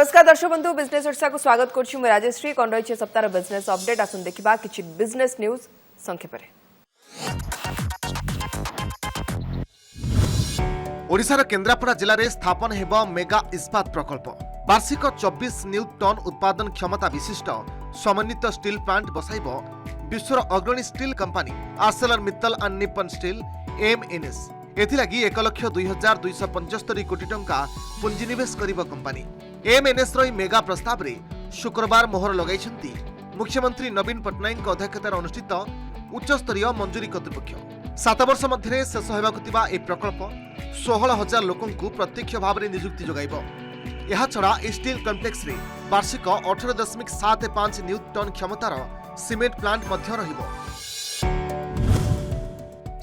नमस्कार दर्शक बंधु बिजनेस ओडिशा को स्वागत करछु मैं राजश्री कोन रही सप्ताह बिजनेस अपडेट आसुन देखिबा किछि बिजनेस न्यूज संक्षेप रे। ओडिशार केन्द्रापड़ा जिले में स्थापन हेब मेगा इस्पात प्रकल्प वार्षिक 24 न्यू टन उत्पादन क्षमता विशिष्ट समन्वित स्टील प्लांट बसाइब विश्वर अग्रणी steel company Arcelor Mittal and Nippon Steel MNS एथिलागी 1,02,275 कोटी टंका पुंजीनिवेश करिब कंपनी एमएनएस रही मेगा प्रस्ताव रे शुक्रवार मोहर लगाई मुख्यमंत्री नवीन पट्टनायक अध्यक्षतार अनुष्ठित उच्चस्तरीय मंजूरी कर्तृपक्ष 7 वर्ष मध्य शेष होगा यह प्रकल्प 16,000 लोकंकु प्रत्यक्ष भाव में निजुक्ति जोगाइब। यह छड़ा स्टील कम्प्लेक्स रे वार्षिक 18.75 न्यू टन क्षमतार सीमेंट प्लांट मध्य रहिबो।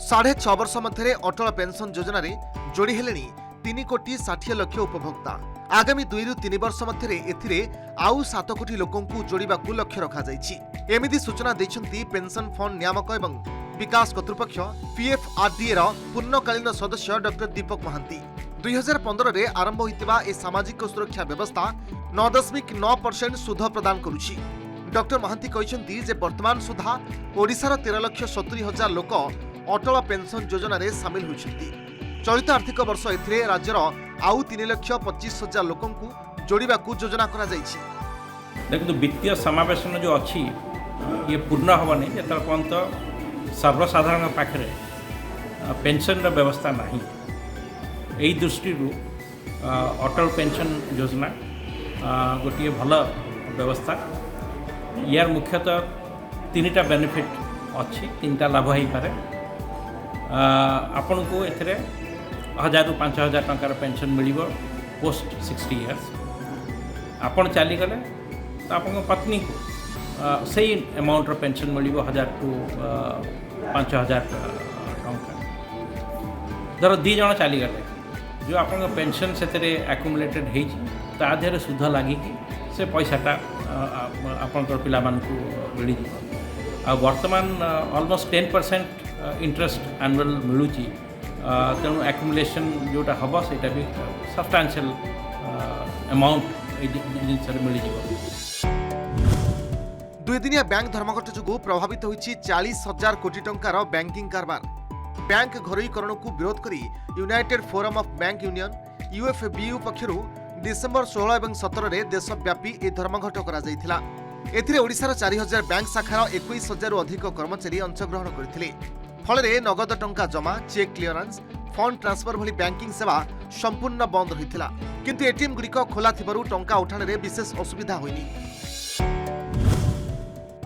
6.5 वर्ष मध्य अटल पेंशन योजना रे जोड़ी हेलेनी 3,60,00,000 उपभोक्ता। आगामी 2 ରୁ 3 वर्ष मध्य एथिरे आउ 7 कोटी लोकंकु जोड़िबाकु लक्ष्य रखा जाइछि। एमिति सूचना दैछन्ति पेंशन फंड नियामक एवं विकास कर्तृपक्ष पीएफआरडीए रा पूर्णकालीन सदस्य डॉक्टर दीपक महांती। 2015 रे आरंभ होइतिबा ए सामाजिक सुरक्षा व्यवस्था 9.9% सुध प्रदान करुछि। डॉक्टर महांती कहिसन्ति जे वर्तमान सुधा ओडिसार 13,70,000 लोक अटल पेंशन योजना रे शामिल होइछन्ति। चलित आर्थिक वर्ष एथिरे राज्यर आउ 3,25,000 लोकंकु जोड़िबाकु योजना करा जाइछि। देखो वित्तीय समावेशन जो अच्छी ये पूर्ण हेनी जो पर्यंत सर्वसाधारण पाखे पेंशन व्यवस्था नहीं। यही दृष्टि अटल पेंशन योजना गोटे भल व्यवस्था। यार मुख्यतः 3टा बेनिफिट अच्छी 3टा लाभ हो पारे। आपण को एथिरे 1,000 ରୁ 5,000 टंकार पेंशन मिल पोस्ट 60 इयर्स। आपण चलीगले तो आप पत्नी को से अमाउंटर पेंशन मिल 1,000 ରୁ 5,000 टंका। धर 2 जन चलीगले जो आप पेंशन से आक्युमुलेटेड होती सुध लगिकी से पैसाटा आपंकर पिला मिल आ वर्तमान ऑलमोस्ट 10% इंटरेस्ट एनुअल मिलूँ। तेणु आक्युमुलेशन जोटा हम से भी सब्सटेंशियल अमाउंट जिन मिल। 2 दिनिया बैंक धर्मघट जो प्रभावित होइछि 40,000 कोटी टंकार बैंकिंग कारबार। बैंक घरोईकरण को विरोध करी United Forum of Bank Union UFBU पक्षरु डिसेंबर 16 और 17 रे देशव्यापी ए धर्मघट करा जायथिला। एथिरे ओडिसार 4,000 बैंक शाखार 21,000 रु अधिक कर्मचारी अंशग्रहण करथिले। फलरे नगद टंका जमा चेक क्लियरेंस फंड ट्रांसफर भली बैंकिंग सेवा संपूर्ण बंद रहिथिला। किंतु एटीएम गुड़िक खोला थिबारु टंका उठाण रे विशेष असुविधा होइनी।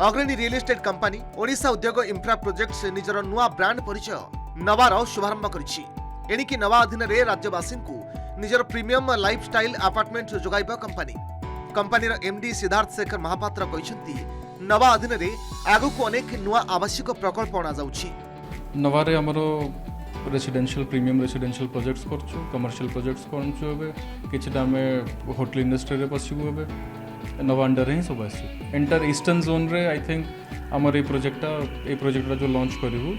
अग्रणी रियल एस्टेट कंपनी ओडिशा उद्योग इंफ्रा प्रोजेक्ट्स निजर नुआ ब्रांड परिचय नवार शुभारंभ करिछि। एणिकी नवा अधीन रे राज्यवासी को निजर प्रीमियम लाइफस्टाइल अपार्टमेंट जोगाइबा कंपनी एमडी सिद्धार्थ शेखर महापात्र कहिसंती नवा अधीन रे आगु को अनेक नुआ आवश्यक प्रकल्प अना जाउछि। नवारे हमरो रेसिडेंशियल प्रीमियम रेसिडेंशियल प्रोजेक्ट्स करछु, कमर्शियल प्रोजेक्ट्स करछु। एबे किछटा में होटल इंडस्ट्री रे पसिबो। एबे नवा अंडर ही सब आसी एंटर ईस्टर्न जोन रे आई थिंक हमर ए प्रोजेक्ट जो लॉन्च करिवु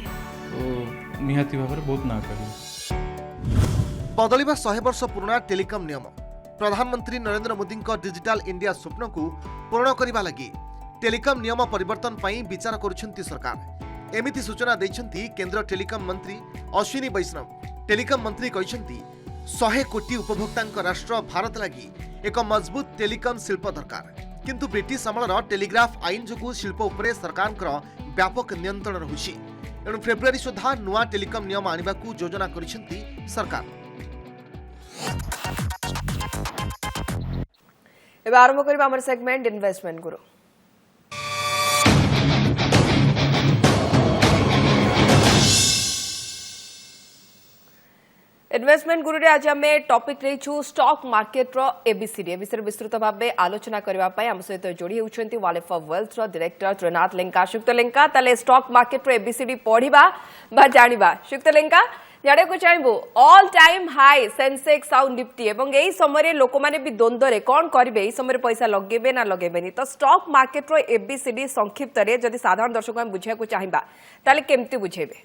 निहाती भाव बहुत ना करिवु। बदलिबा 100 वर्ष पुराना टेलीकॉम नियम प्रधानमंत्री नरेंद्र मोदी डिजिटल इंडिया स्वप्न को पूर्ण करने लगी टेलीकॉम नियम परिवर्तन पर विचार करुछंती सरकार। एमिति सूचना दैछंती केंद्र टेलीकॉम मंत्री अश्विनी वैष्णव। टेलीकॉम मंत्री कहिसंती 100 कोटी उपभोक्ता राष्ट्र भारत लगी एक मजबूत टेलीकॉम शिल्प दरकार। किंतु ब्रिटिश अमलर टेलीग्राफ आईन जो शिल्प उपरे सरकार व्यापक नियंत्रण रहुछि। एणु फेब्रुआरी सुधा नुआ टेलीकॉम नियम आनिबा योजना करिसंती सरकार। एबे आरंभ करिबा हमर सेगमेंट इन्वेस्टमेंट गुरु। इन्वेस्टमेंट गुरु रे आज हमें टॉपिक रही स्टॉक मार्केट रो एबीसीडी विषय विस्तृत भाव आलोचना करने आम सहित जोड़ी होती वालेफ ऑफ वेल्थ रो डायरेक्टर त्रिनाथ लेंका। शुक्त लेंका ताले स्टॉक मार्केट रो एबीसीडी पढ़ा बा जानिबा। शुक्त लेंका जाने को चाहबू ऑल टाइम हाई सेंसेक्स आउ निफ्टी एवं यही समय लोक मैंने भी द्वंद्व कौन करेंगे यही समय पैसा लगेबे ना लगेबेनी। तो स्टॉक मार्केट रो एबीसीडी संक्षिप्त रे जदि साधारण दर्शक हम बुझे को चाहिबा ताले केमती बुझेबे?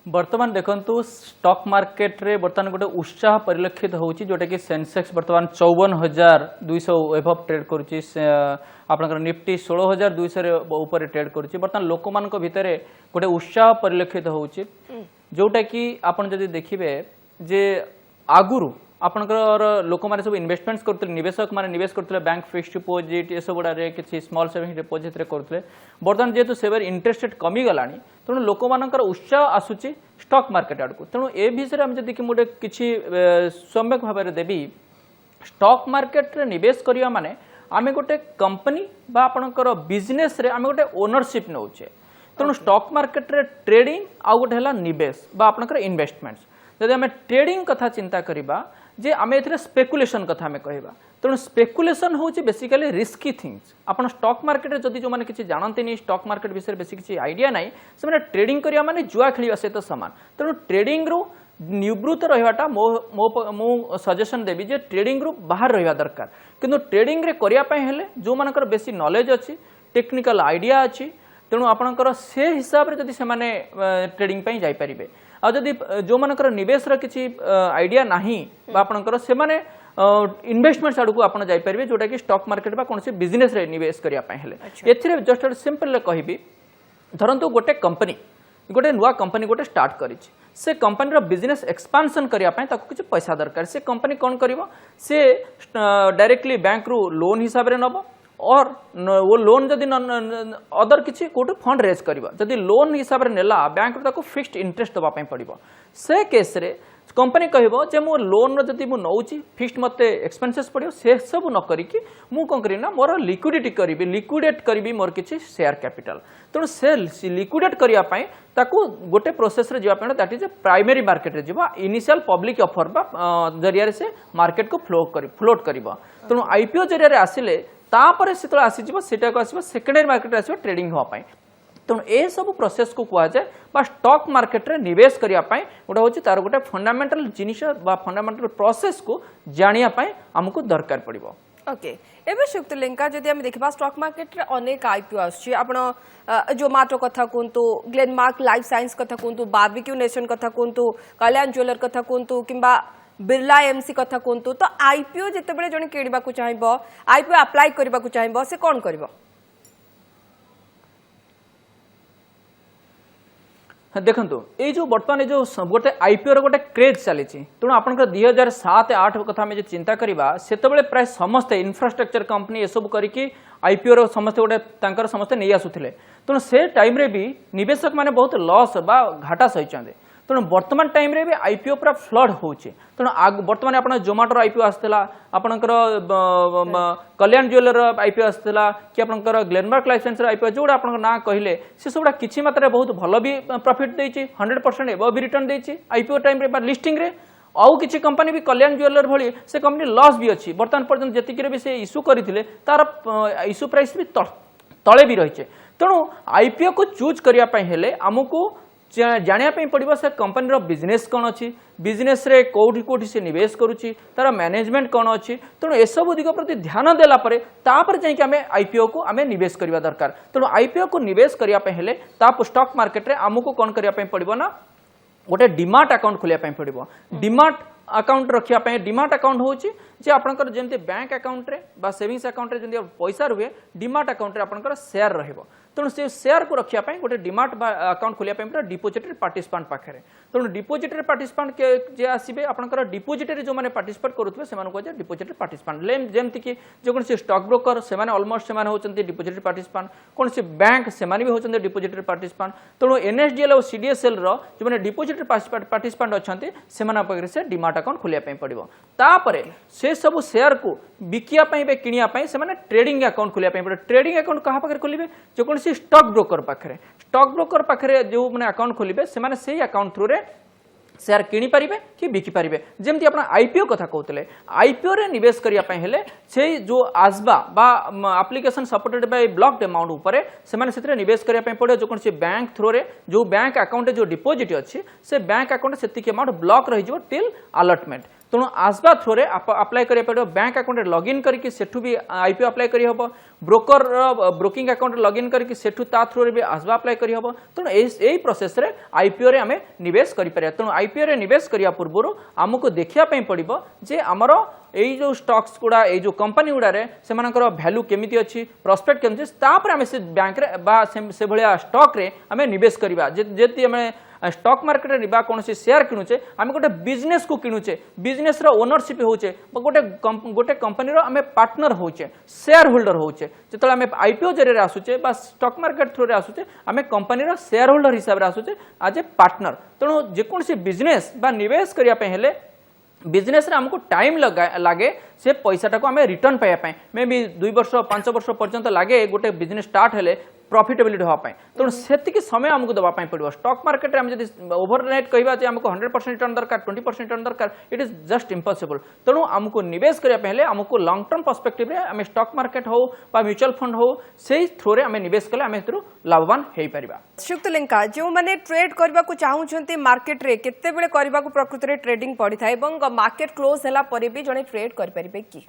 बर्तमान देखंतु स्टॉक मार्केट रे बर्तमान गोटे उत्साह परिलक्षित होउची जोटा कि सेंसेक्स बर्तमान 54,200 एभव ट्रेड करूची आपनकर निफ्टी 16,200 रे ऊपर ट्रेड करूची बर्तमान लोक मानक भितरे गोटे उत्साह परिलक्षित होउची जोटा कि आपण जदि देखिबे जे आगुरु आपनकर लोक माने सब इन्वेस्टमेंट्स करथले निवेशक माने निवेश करथले बैंक फिक्स्ड डिपोजिट ए सब गुडा रे किछि स्मॉल सेविंग डिपोजिट रे करथले बर्तमान जेतु सेवर इंटरेस्ट रेट कमी गलानी तेणु लोक मानकर उत्साह आसुची स्टॉक मार्केट आड़को तेणु ए विषय में जदि कि मोटे किछि सम्यक भाव में देवी स्टॉक मार्केट रे निवेश करिया माने आमे गोटे कंपनी बा आपनकर बिजनेस रे आमे गोटे ओनरशिप नउचे तेणु स्टॉक मार्केट रे ट्रेडिंग आ गोटे हला निवेश बा आपनकर इन्वेस्टमेंट्स जदि आमे ट्रेडिंग कथा चिंता करिबा जे आमे एथरे स्पेकुलेशन कथा आमे कहबा तेणु स्पेकुलेशन होची बेसिकली रिस्की थिंग्स आपण स्टॉक मार्केट रे जदि जो माने किछि जानते नहीं स्टॉक मार्केट विषय बेसी किछि आइडिया नाही से माने ट्रेडिंग करिया माने जुआ खेलिया सहित समान तेणु ट्रेडिंग रो निवृत्त रहिबाटा मो सजेशन देबी जे ट्रेडिंग रो बाहर रहिबा दरकार किंतु ट्रेडिंग रे करिया पय हेले जो मानकर बेसी नॉलेज अछि टेक्निकल आइडिया अछि तेणु आपणकर से हिसाब रे जदि से माने ट्रेडिंग पय जाई परिबे आ जदि जो मानकर निवेश रा किछि आइडिया नाही बा आपणकर से माने इन्वेस्टमेंट्स आड़को आपण जाई परिबे जोटा कि स्टॉक मार्केट बा कोनसे बिजनेस रे निवेश करिया पय हेले एथिरे जस्ट सिंपल कहबी धरंतु गोटे कंपनी गोटे नुआ कंपनी गोटे स्टार्ट करिछि से कंपनी रो बिजनेस एक्सपांशन करिया पय ताको किछि पैसा दरकार से कंपनी कोन करिवो से डायरेक्टली बैंक रू लोन हिसाब रे नबो और वो लोन जदि अदर किछि कोटे फंड रेज करिवो जदि लोन हिसाब रे नेला बैंक रो ताको फिक्स्ड इंटरेस्ट दबा पय पड़िवो से केस रे कंपनी कहबो जे मो लोन रो जदि मु नउची फिक्स्ड मते एक्सपेंसेस पड़ियो से सब न करी कि मु कोन करी ना मोर लिक्विडिटी करिवि लिक्विडेट करिवि मोर किछि शेयर कैपिटल तेणु से लिक्विडेट करिया पय ताको गोटे प्रोसेस रे जिवा पय दैट इज प्राइमरी मार्केट रे जिवा इनिशियल पब्लिक ऑफर बा जरिया रे से मार्केट को फ्लोट करिवो तेणु आईपीओ जरिया रे आसिले तापर से आसी जीव सेटा को आसीबो सेकेंडरी मार्केट आसीबो ट्रेडिंग होआ पय तेणु ए सब प्रोसेस को कुआ जाय बा स्टॉक मार्केट रे निवेश करिया पय गोटा होची तार गोटे फंडामेंटल जिनिस बा फंडामेंटल प्रोसेस को जानिया पय हमको दरकार पड़िबो ओके एबे शुक्त लिंका जदि हम देखबा स्टॉक मार्केट रे अनेक आईपीओ आछि आपण जोमाटो कथा कोंतु ग्लेनमार्क लाइफ साइंस कथा कोंतु बारबेक्यू नेशन कथा कोंतु कल्याण ज्वेलर कथा कोंतु किंबा बिरला एमसी कथा कोंतु तो आईपीओ जते बेले जने केडिबा को चाहबो आईपीओ अप्लाई करबा को चाहबो से कोन करबो देखंतु ए जो वर्तमान जो गोटे आईपीओ रो गोटे क्रेज चली तेणु आप 2007-8 कथा में जो चिंता करवा से प्राय समस्ते इंफ्रास्ट्रक्चर कंपनी ये सब करके आईपीओ रो समस्ते गोटे तांकर समस्ते नहीं आसुथिले तेणु से टाइम रे भी निवेशक माने बहुत लॉस बा घाटा सहिचंदे तेणु वर्तमान टाइम रे भी आईपीओ पूरा फ्लड होउचे तेणु वर्तमान आपण जोमाटो आईपीओ आसला आपनकर कल्याण ज्वेलर आईपीओ आसला कि आपनकर ग्लेनमार्क लाइफ साइंस आईपीओ जोड़ा आपन ना कहले से सबडा किछि मात्रा बहुत भलो भी प्रॉफिट देछि 100% एबव भी रिटर्न देछि आईपीओ टाइम रे बा लिस्टिंग रे आउ किछि कंपनी भी कल्याण ज्वेलर भली से कंपनी लॉस भी अछि वर्तमान पर्यंत जति के भी से इशू करिथिले तार इशू प्राइस भी तळे भी रहिছে तेणु आईपीओ को चूज करिया पय हेले हमकु जानिया पड़ो से कंपनी रो बिजनेस कौन अच्छी बिजनेस रे कोठी कोठी से निवेश करुच्ची तार मैनेजमेंट कौन अच्छी तेणु ए सब दिग प्रति ध्यान देला परे तापर जाई कि आमे आईपीओ को आमे निवेश करबा दरकार तेणु आईपीओ को निवेश करिया पे हेले ताप स्टॉक मार्केट रे हमको कौन करिया पे पड़िबो ना गोटे डिमार्ट अकाउंट खोलिया पे पड़िबो डिमार्ट अकाउंट रखिया पे डिमार्ट अकाउंट होची जे आपनकर जेंते बैंक अकाउंट रे बा सेविंग्स अकाउंट रे जेंते पैसा रुहे डिमार्ट अकाउंट रे आपनकर शेयर रहइबो तेणु से शेयर को रखिया पे गोटे डिमार्ट अकाउंट खोलिया पे डिपोजिटरी पार्टिसिपेंट पाखरे तेणु डिपोजिटरी पार्टिसिपेंट के जे आसीबे आपनकर डिपोजिटरी जो माने पार्टिसिपेट करूथबे से मानको जे डिपोजिटरी पार्टिसिपेंट जेमति कि जे कोन से स्टॉक ब्रोकर से माने ऑलमोस्ट से माने होचंती डिपोजिटरी पार्टिसिपेंट कोन से बैंक से माने भी होचंती डिपोजिटरी पार्टिसिपेंट तेणु एनएसडीएल और सीडीएसएल रो जो माने डिपोजिटरी पार्टिसिपेंट अछंती से माने पगरे से डिमार्ट अकाउंट खोलिया पे पड़िबो तापरे से सब शेयर को बिकिया पे बे किनिया पे से माने ट्रेडिंग अकाउंट खोलिया पे पड़े ट्रेडिंग अकाउंट कहा पाखरे खोलिबे जे कोन से स्टॉक ब्रोकर पाखरे जो माने अकाउंट खोलिबे से माने सेही अकाउंट थ्रू रे शेयर किनी पारिबे कि बिकी पारिबे जेमति आपण आईपीओ कथा कहतले आईपीओ रे निवेश करिया पे हेले से जो आसबा बा application supported by blocked amount ऊपर से माने सेतरे निवेश करिया पे पड़े जो कोन से बैंक थ्रू रे जो बैंक अकाउंट जो डिपॉजिट अछि से बैंक अकाउंट सेति के अमाउंट ब्लॉक रहि जो टिल अलॉटमेंट तेणु आसवा थ्रू रे अप्लाई करिया पड़ो बैंक अकाउंट लॉगिन करके सेठू भी आईपीओ अप्लाई करी हबो ब्रोकर ब्रोकिंग अकाउंट लॉगिन करके सेठू ता थ्रू रे भी आसवा अप्लाई करी हबो तेणु एई प्रोसेस रे आईपीओ रे हमें निवेश करि परिया तेणु आईपीओ रे निवेश करिया पूर्व हमको देखिया पई पड़िबो जे हमरो एई जो स्टॉक्स गुड़ा एई जो कंपनी गुड़ा रे सेमानकर वैल्यू केमिति अछि प्रोस्पेक्ट केमिति अछि तापर हमें से बैंक रे बा से भलिया स्टॉक रे हमें निवेश करिबा जेति हमें स्टॉक मार्केट रे बा कौन शेयर किणुचे आम गोटे बिजनेस को किणुचे बिजनेस रो ओनरशिप होचे गोटे कंपनी रो आम पार्टनर होचे शेयर होल्डर होचे जो आम आईपीओ जरिए आसुचे बा स्टॉक मार्केट थ्रू रे आसुचे आम कंपनी रो शेयर होल्डर हिसाब रे आसुचे एज ए पार्टनर तेणु जेकोसी बिजनेस बा निवेश करिया पे हेले बिजनेस रे हमको टाइम लगे से पैसाटा को आम रिटर्न पाइबा मे बी 2 वर्ष 5 वर्ष पर्यंत लगे गोटे बिजनेस स्टार्ट हेले प्रॉफिटेबिलिटी होगा तेणु से समय आमको देवाई पड़ो स्टॉक मार्केट में जब ओवरनाइट कहवा आमको 100% रिटर्न दरकार 20% रिटर्न दरकार इट इज जस्ट इम्पॉसिबल तेणु आमको निवेश करने आमको लॉन्ग टर्म पर्सपेक्टिव रे आम स्टॉक मार्केट हो म्यूचुअल फंड हो से थ्रू रे आम निवेश कले आम लाभवान हो पार। श्रीयुक्त लेंका जो मैंने ट्रेड करने को चाहूँगी मार्केट रे केते बेले करने को प्रकृति में ट्रेडिंग पड़ी था और मार्केट क्लोज होला परे भी जड़े ट्रेड कर पारिबे कि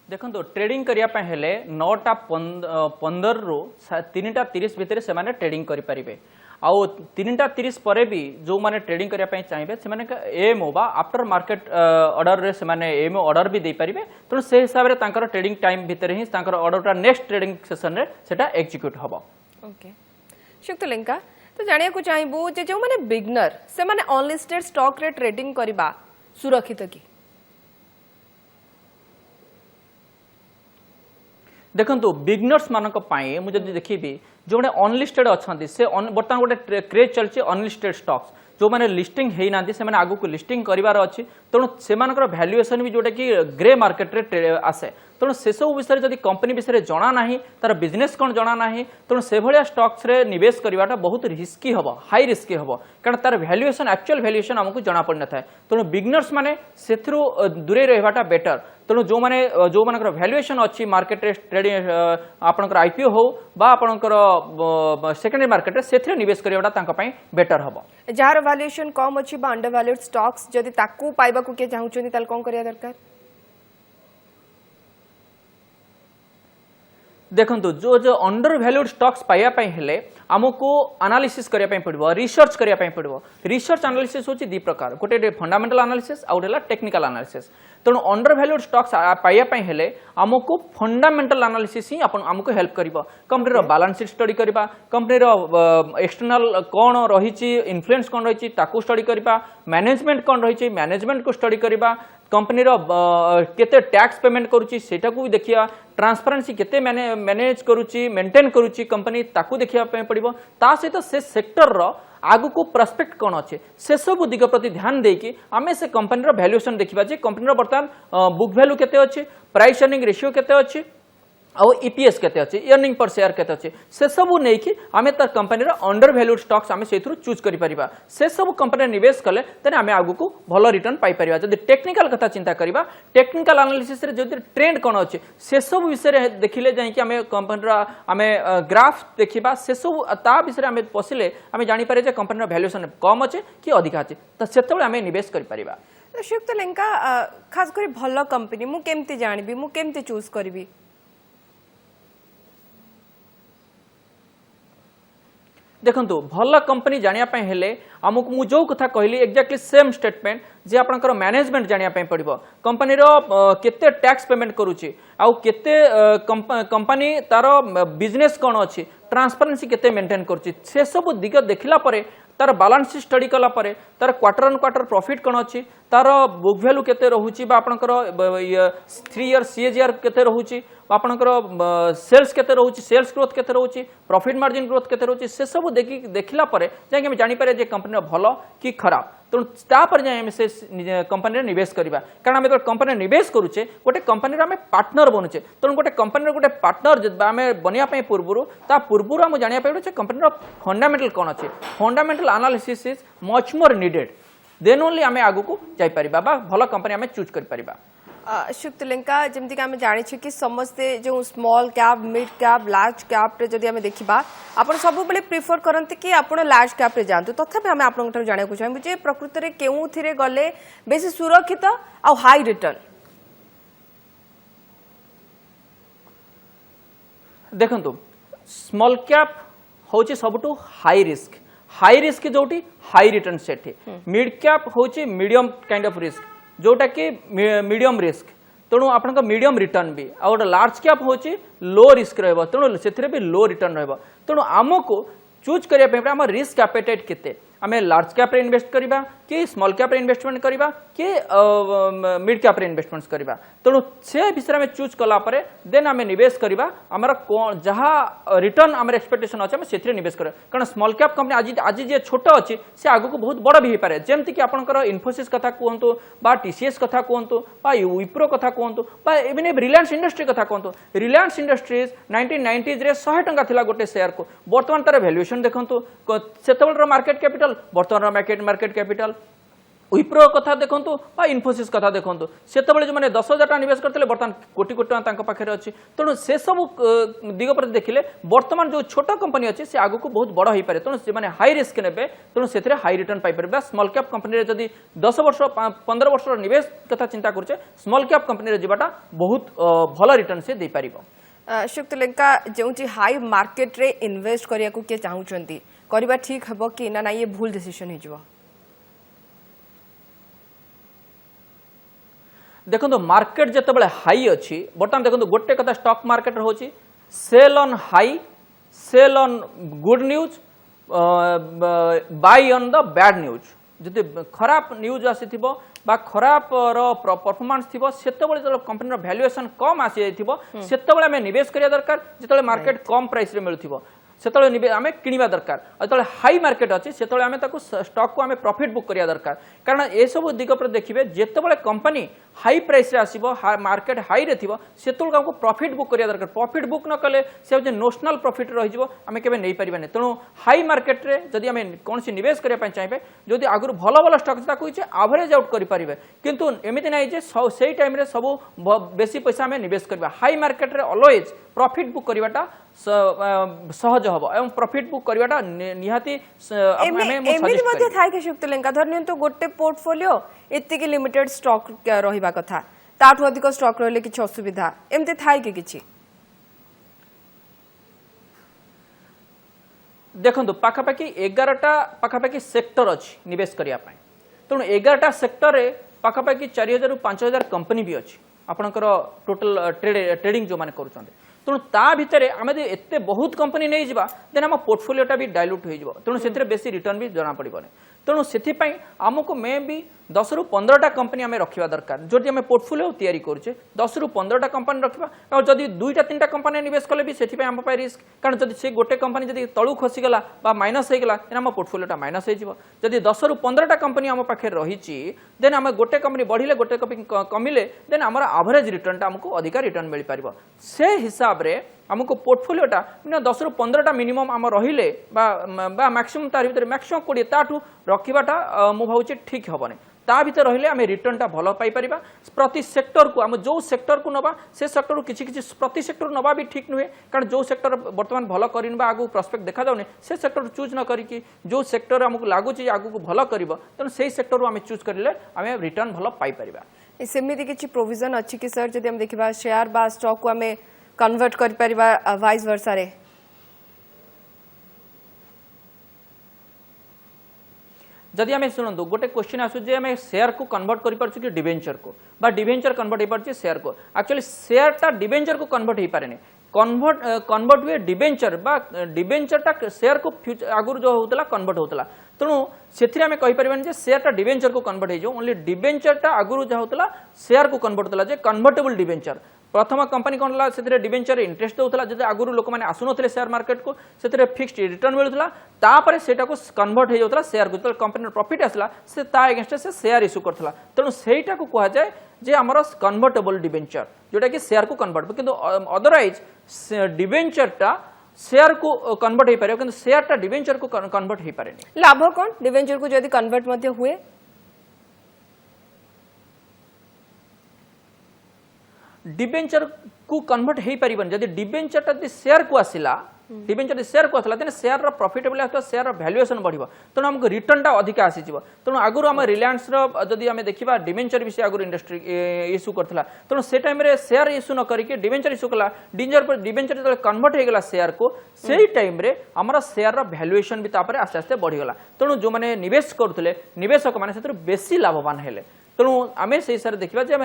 देखो ट्रेडिंग करने हेले 9:15 रु 3:30 भितर से माने ट्रेडिंग करि परिबे आउ 3:30 परे भी जो माने ट्रेडिंग करने चाहिए से एएमओ बा आफ्टर मार्केट ऑर्डर रे से माने एएमओ ऑर्डर भी दे पारिबे तेणु से हिसाब रे तांकर ट्रेडिंग टाइम भितर ही तांकर ऑर्डरटा नेक्स्ट ट्रेडिंग सेशन रे सेटा एग्जीक्यूट हबो। ओके श्रीयुक्त लेंका तो जानिया को चाहिबो जे जो माने बिगनर से माने अनलिस्टेड स्टॉक रे ट्रेडिंग करबा सुरक्षित की देखो बिगनर्स मानक मुझे देखी जो अनलिस्टेड अच्छा से बर्तमान गोटे क्रेज चलती अनलिस्टेड स्टॉक्स जो मैंने लिस्टिंग होना से आगु को लिस्टिंग करार अच्छी तेणु से भैल्यूएसन भी जोटा कि ग्रे मार्केट रे आसे तेणु से सब विषय जब कंपनी विषय जना ना तार बिजनेस कौन जना ना तेणु से भाया स्टॉक्स रे निवेश करवाटा बहुत रिस्की हम हाई रिस्की हम कारण तार भैल्यूएसन एक्चुअल भैल्यूएसन आमको जना पड़ न था तेणु बिगनर्स मैंने से दूरे रहा बेटर तेणु जो मैंने जो मान भैल्यूएसन अच्छी मार्केट रे ट्रेडिंग आपणकर आईपीओ हो बा आपणकर सेकेंडरी मार्केट रे से निवेश करवाटा बेटर हम जार वैल्यूएशन कम अच्छी बा अंडर वैल्यूड स्टॉक्स जदि ताकू पाइबा को के चाहउछनी ताल कोन करिया दरकार देखो जो जो अंडर वैल्यूड स्टॉक्स पाइबा हेले आमको एनालिसिस करने पड़ो रिसर्च करने पड़ो रिसर्च एनालिसिस होची दी प्रकार गोटे फंडामेंटल एनालिसिस आउ गोटे टेक्निकल एनालिसिस तेणु अंडर वैल्यूड स्टॉक्स पाइबा हेले आमको फंडामेंटल एनालिसिस ही आमको हेल्प करिबो कंपनी बैलेंस शीट स्टडी करबा कंपनी एक्सटर्नल कौन रही इन्फ्लुएंस कौन रही ताकू स्टडी करबा मैनेजमेंट कौन रही मैनेजमेंट को स्टडी करबा कंपनी केते टैक्स पेमेंट करुच्ची सेटा को भी देखिया ट्रांसपेरेंसी केते मैनेज करुच्ची मेंटेन करुच्ची कंपनी ताकू देखिया पड़िबो ता सहित से सेक्टर रो आगु को प्रोस्पेक्ट कौन अच्छे से सब दिग प्रति ध्यान देकी आमे से कंपनी भैल्यूएसन देखिबा जे कंपनी बर्तमान बुक वैल्यू केते अच्छे प्राइस अर्निंग रेशियो केते अच्छे आउ ईपीएस केते अच्छे अर्निंग पर शेयर केते अच्छे से सब नहीं कि आमे तर कंपनी अंडर वैल्यूड स्टॉक्स आमे सेथुरु चूज करि परिबा से सब कंपनी निवेश कले तने आमे आगु को भलो रिटर्न पाई परिबा जदि टेक्निकल कथा चिंता करिबा टेक्निकल एनालिसिस रे जदि ट्रेंड कोन अच्छे से सब विषय रे देखिले जाय कि आमे कंपनी आमे ग्राफ देखिबा से सब ता विषय आमे पसिले आमे जानि पारे जे कंपनी वैल्यूएशन कम अच्छे कि अधिक अच्छे त सेतेबे आमे निवेश करि परिबा। श्रीयुक्त लेंका खास करी भलो कंपनी मु केमती जानिबी मु केमती चूज करबी देखो भल कंपनी जानिया हेले आमको मु जो कथा कहली एक्जाक्टली सेम स्टेटमेंट जे आपनकर मैनेजमेंट जानिया पड़िबो कंपनी रो केते टैक्स पेमेंट करूची आउ केते कंपनी तार बिजनेस कौन अच्छी ट्रांसपेरेंसी केते मेंटेन करूची से सब दिग देखला परे तार बैलेंस शीट स्टडी कला परे तार क्वार्टर ऑन क्वार्टर प्रॉफिट कौन अच्छी तार बुक वैल्यू केते रहूची बा आपनकर 3 इयर सीएजीआर केते रहूची आपनकर सेल्स केते रहूची सेल्स ग्रोथ केते रहूची प्रॉफिट मार्जिन ग्रोथ केते रहूची से सब देखिला परे जाय हम जानि पारे जे कंपनी भलो कि खराब तेणु तापर जाए से कंपनी निवेश करवा कारण आम कंपनी निवेश करुचे गोटे कंपनी आम पार्टनर बनुचे तेणु गोटे कंपनी गोटे पार्टनर आम बनवाई पूर्व आम जाना पड़े कंपनी फंडामेंटल कौन अच्छे fundamental analysis is much more needed than only आम आगु को जापर भल कंपनी आम चूज कर। शुक्तलेंका जमती कि आम जानी कि समस्ते जो small cap mid cap large cap रे जदि आमे देखिबा आपण सब बेले प्रिफर करंती कि आपण लार्ज कैप रे जांतु तथापि आमे आपन ठर जाने को चाहबु जे प्रकृति रे केउथिरे गले बेसी सुरक्षित आ हाई रिटर्न देखंतु स्मॉल कैप होची सबटू हाई रिस्क जोटी हाई रिटर्न सेठी मिड कैप होची मीडियम काइंड ऑफ रिस्क जोटा कि मीडियम रिस्क तेणु आपन मीडियम रिटर्न भी आ गोटे लार्ज कैप होची लो रिस्क रहबो तेणु सेथिरे भी लो रिटर्न रहबो तेणु आमको चूज करिया पे हम रिस्क एपेटाइट केते आमे लार्ज कैप रे इन्वेस्ट करिबा कि स्मॉल कैप रे इन्वेस्टमेंट करिबा कि मिड कैप रे इन्वेस्टमेंट करिबा तेणु से विषय में चूज कला परे देन आमे निवेश करिबा हमर जहा रिटर्न हमर एक्सपेक्टेशन अछि हम सेथिरे निवेश करिबा कारण स्मॉल कैप कंपनी आज जे छोट अछि से आगु को बहुत बड़ भी पारे जेमति कि आपनकर इन्फोसिस कथा कहंतु बा टीसीएस कथा कहंतु बा विप्रो कथा कहंतु बा इवन रिलायंस इंडस्ट्री कथा कहंतु रिलायंस इंडस्ट्रीज 1990s रे 100 टंका थिला गोटे शेयर को वर्तमान तार वैल्यूएशन देखंतु सेतेबेलर मार्केट कैपिटल वर्तमान मार्केट कैपिटल विप्रो कथा देखंतु बा इन्फोसिस कथा देखंतु सेतेबेले जो माने 10,000 टका निवेश करथिले वर्तमान कोटी कोटी टका तांको पाखरे अछि तेणु से सब दिग पर देखिले वर्तमान जो छोट कंपनी अछि से आगु को बहुत बड़ होई पारे तेणु से माने हाई रिस्क नेबे तेणु सेथिरे हाई रिटर्न पाई पारे स्मॉल कैप कंपनी रे जदी 10 वर्ष 15 वर्ष निवेश कथा चिंता करछे स्मॉल कैप कंपनी रे जिबाटा बहुत भलो रिटर्न से दे पारिबो शुक्तलेंका जोंटी हाई मार्केट रे इन्वेस्ट करिया को के चाहुचंती करबा ठीक हबो कि ना ये भूल डिसीजन हिजबो देखो मार्केट जिते हाई अच्छी बर्तमान देखो गोटे कथा स्टॉक मार्केट होची sell on high sell on good news buy on the bad news जदि खराब न्यूज आसीथिबो बा खराब परफॉर्मेंस थिबो सेतेबेले जो कंपनी रो वैल्यूएशन कम आसी जाइथिबो सेतेबेले हमें निवेश करिया दरकार जेतेबेले मार्केट कम प्राइस रे मिलुथिबो सेतेबेले आमे किनिबा दरकार जेतेबेले हाई मार्केट अछि सेतेबेले आमे ताको स्टॉक को आमे प्रॉफिट बुक करिया दरकार कारण ए सब दिग पर देखिबे जेतेबेले कंपनी हाई प्राइस रे आसीबो मार्केट हाई रे थिबो सेतेबेले हमको प्रॉफिट बुक करिया दरकार प्रॉफिट बुक न कले से जे नोशनल प्रॉफिट रहि जिवो आमे केबे नै परिबाने तेणु हाई मार्केट रे जदि आमे कोनसी निवेश करिया पय चाहिबे जदि आगुर भलो भलो स्टॉक ताको इचे एवरेज आउट करि परिबे किंतु एमिति नै जे सेही टाइम रे सब बेसी पैसा आमे निवेश करबा हाई मार्केट रे ऑलवेज प्रॉफिट बुक करिवाटा सहज हबो एवं प्रॉफिट बुक करिवाटा निहाती एमिति मध्ये थाय के शुक्तलेंका धरनियन तो गोटे पोर्टफोलियो एत्ते के लिमिटेड स्टॉक रहिबा कथा ताठू अधिक स्टॉक रहले किछ असुविधा एमते थाय के किछि देखंतु पाखापाखि 11टा पाखापाखि सेक्टर अछि निवेश करिया पय तेणु 11टा सेक्टर रे पाखापाखि 4,000 रु 5,000 कंपनी भी अछि आपनकर टोटल ट्रेडिंग जो माने करूछन्ते तेणु ता भितर आम एते बहुत कंपनी नहीं जावा देन आम पोर्टफोलियोटा भी डाइल्यूट हो तेणु से बेसी रिटर्न भी जना पड़े तेणु से आमको मे भी 10 रु 15टा कंपनी आम रखा दरकार जो आम पोर्टफोलियो तैयारी करुचे 10 रु 15टा कंपनी रखा और जदि 2टा 3टा कंपनी निवेश कले भी से आम रिस्क कारण जब से गोटे कंपनी जब तलू खसीगला माइनस होगा आम पोर्टफोलियोटा माइनस होदी 10 रु 15टा कंपनी आम पाखे रही देन आम गोटे कंपनी बढ़िले गोटे कंपनी कमिले देन आम एवरेज रिटर्नटा आमको अधिक रिटर्न मिल पार से हिसाब रे आमको पोर्टफोलियोटा 10 रु 15टा मिनिमम आम रहिले मैक्सिमम तार भीतर मैक्सिमम 20 ताठू रखिबाटा मु भावुचे ठीक हेबनी ता भीतर रहिले आम रिटर्नटा भल पाई परिबा प्रति सेक्टर को आम जो सेक्टर को नबा से सेक्टर को किछि किछि प्रति सेक्टर नबा भी ठीक नुहे कारण जो सेक्टर वर्तमान भल करिनबा आगु प्रोस्पेक्ट देखा जाउनी से सेक्टर चूज न करिकि जो सेक्टर आमको लागुची आगु को भल करिवो तेणु सेही सेक्टर आम चूज करिले आम रिटर्न भल पाई परिबा सेमिति किछि प्रोविजन अछि कि सर जदि हम देखिबा शेयर बा स्टॉक को आम कन्वर्ट करि परिबा वाइस वर्सा रे जदि आम शुणु गोटे क्वेश्चन आसु जे आम शेयर को कन्वर्ट कर पार्छु कि डिवेंचर को बा डिवेंचर कन्वर्ट हो पार्छ शेयर को एक्चुअली शेयरटा डिवेंचर को कन्वर्ट हो पारे कन्वर्ट हुए डिवेंचर बा डिवेंचरटा शेयर को आगुर जो होतला कन्वर्ट होतला तेणु से आम कहीपर जे शेयरटा डिवेंचर को कन्वर्ट हो ओनली डिवेंचरटा आगुर जो होतला शेयर को कन्वर्ट होतला जे कन्वर्टेबल डिवेंचर प्रथम कंपनी कौन है से डिवेंचर इंटरेस्ट देउथला जदि आगुरु लोक माने आसुनथले शेयर मार्केट को से फिक्स्ड रिटर्न मिलुथला तापर सेटा को कन्वर्ट हो जाउथला शेयर को तो कंपनी प्रॉफिट आसला से ता अगेंस्ट से शेयर इश्यू करथला तेणु सेटा को कहा जाए जे हमर कन्वर्टेबल डिवेंचर जोटा कि शेयर को कन्वर्ट किंतु अदरवाइज डिवेंचरटा शेयर को कन्वर्ट हो पारे किंतु शेयरटा डिवेंचर को कन्वर्ट हो पारे लाभ कोन डिवेंचर को जदि कन्वर्ट मध्ये हुए डिबेंचर को कन्वर्ट हो पार जब डिबेंचर टा शेयर को आसला डिबेंचर शेयर को आसला देन शेयर रो प्रॉफिटेबल आसला शेयर रो वैल्यूएशन बढ़िबो तेणु हमको रिटर्न टा अधिक आसी जिवो तेणु आगुर हम रिलायंस रो जदि हम देखिबा डिबेंचर विषय आगुर इंडस्ट्री इश्यू करथला तेणु से टाइम रे शेयर इश्यू न करिके डिबेंचर इश्यू कला डिबेंचर जब कन्वर्ट हो गला शेयर को सेही टाइम रे हमर शेयर रो वैल्यूएशन भी तापर आस्ते आस्ते बढ़ी गला तेणु जो माने निवेश करथले निवेशक माने सेतर बेसी लाभवान हेले तेणु आम से हिसाब से देखा आम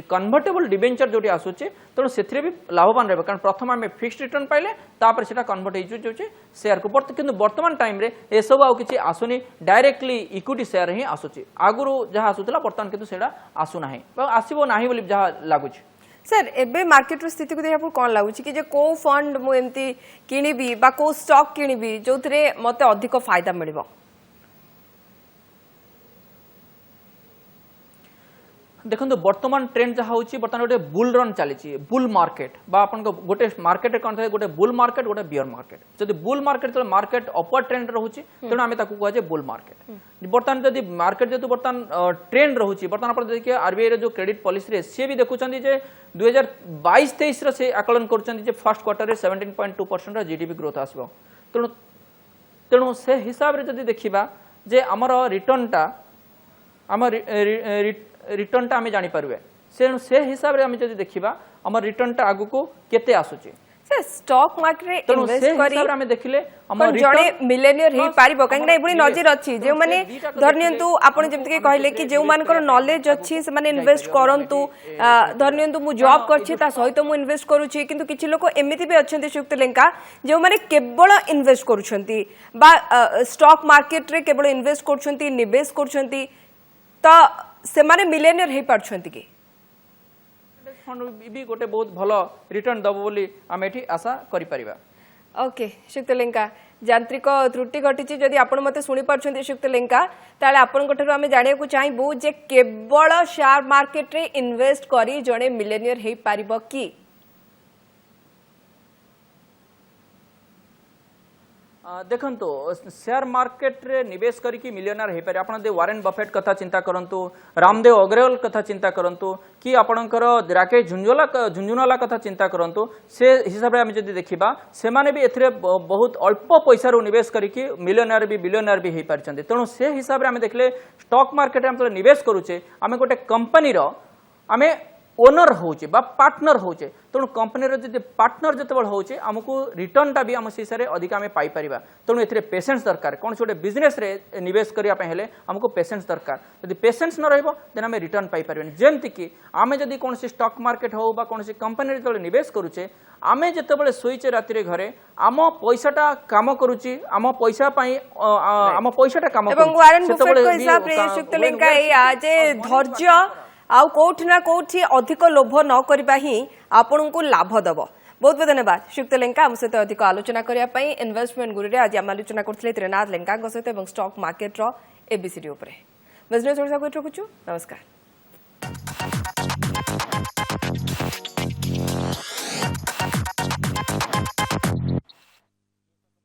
कन्वर्टेबल डिबेंचर जो आसूचे तेणु से भी लाभवान रहा कारण प्रथम आम फिक्स्ड रिटर्न पाइले तापर से कन्वर्ट हो शेयर को किंतु वर्तमान टाइम रे ए सब आउ किछि आसुनी डायरेक्टली इक्विटी शेयर ही आसुची आगुरु जहाँ आसुतला वर्तमान किंतु सेडा आसुना आसीबो नाही बोली जहाँ लागुची सर एबे मार्केट रो स्थिति को देखि आपको कोन लागुची कि जे को फंड मु एमती किनिबी बा को स्टॉक किनिबी जोथरे मते अधिक फायदा मिलिबो देखो वर्तमान ट्रेंड जहाँ होची वर्तमान गोटे बुल रन चली बुल मार्केट बा अपन गोटे मार्केट कौन था गोटे बुल मार्केट गोटे बियर मार्केट जब बुल मार्केट तो मार्केट अपवर्ड ट्रेंड रोचे तेणु आम कहुए बुल मार्केट बर्तमान जब मार्केट जेहतु बर्तमान ट्रेंड रोचे बर्तमान आप देखिए आरबीआई जो क्रेडिट पॉलिसी सी भी देखुं 2022-23 से आकलन कर फर्स्ट क्वार्टर में 17.2% जीडीपी ग्रोथ आसो तेणु तेणु से हिसाब से जब देखा जे आमर रिटर्न टा आम रिटर्न टा आम जापर से हिसाब से देखा आम रिटर्न टा आगु को केते आसुची सर स्टॉक मार्केट रे इन्वेस्ट करी आम देखिले जड़े मिलेनियर हे पारिबो काहे ना नजर अछि जे माने धरनियंतु आपण जेमति के कहले कि जे मानकर नॉलेज अछि से माने इन्वेस्ट करंतु धरनियंतु मु जॉब करछि ता सहित मु इन्वेस्ट करूछि किंतु किछि लोक एमिति भी अछंती सुयुक्त लेंका जे माने केवल इन्वेस्ट करूछंती बा स्टॉक मार्केट रे केवल इन्वेस्ट करूछंती निवेश करूछंती त से माने मिलेनियर हे पारछंती कि फंड भी गोटे बहुत भलो रिटर्न दबो बोली आम एठी आशा करि परिबा ओके शुक्त लेंका यांत्रिक त्रुटि घटी जदि आपण मते सुनि पारछंती शुक्त लेंका ताले आपण गठरो आमे जानिया को चाहबो जे केवल शेयर मार्केट रे इन्वेस्ट करी जणे मिलेनियर हे पारिबो कि देखंतु शेयर मार्केट रे निवेश करिकी मिलियनर हे पारे आपण दे वारेन बफेट कथा चिंता करंतु रामदेव अग्रवाल कथा चिंता करंतु कि आपणकर राकेश झुंझुनवाला कथा चिंता करंतु से हिसाब रे हम जदि देखिबा से माने भी एथरे बहुत अल्प पैसा रो निवेश करिकी मिलियनर भी बिलियनर भी हे पारचंती तेणु से हिसाब रे हम देखले स्टॉक मार्केट रे हम निवेश करूचे आमे गोटे कंपनी रो आमे ओनर होचे बा पार्टनर होचे तेणु कंपनी जब पार्टनर जिते होचे आमको रिटर्न टा भी आम शीशे अधिक आम पाइपर तेणु ए पेसेंस दरकार कौन गोटे बिजनेस रे निवेश करने आमको पेसेंस दरकार जब पेसेंस न रही आम रिटर्न पाइपर जमती कि आम जब कौन स्टॉक मार्केट हो कौन कंपनी जो निवेश करुचे आम जिते शोचे राति घरे आम पैसाटा काम करुची आम पैसा आम पैसाटा काम धैर्य आउ कोठी ना कोठी अधिक लोभ न करबा ही आपन को लाभ दब बहुत बहुत धन्यवाद शुक्त लेंका हम सहित अधिक आलोचना करिया पई इन्वेस्टमेंट गुरु रे आज आलोचना करथिले त्रिनाथ लेंका सहित एवं स्टॉक मार्केट रो एबीसीडी उपरे बिजनेस ओडिसा को रखुछु नमस्कार।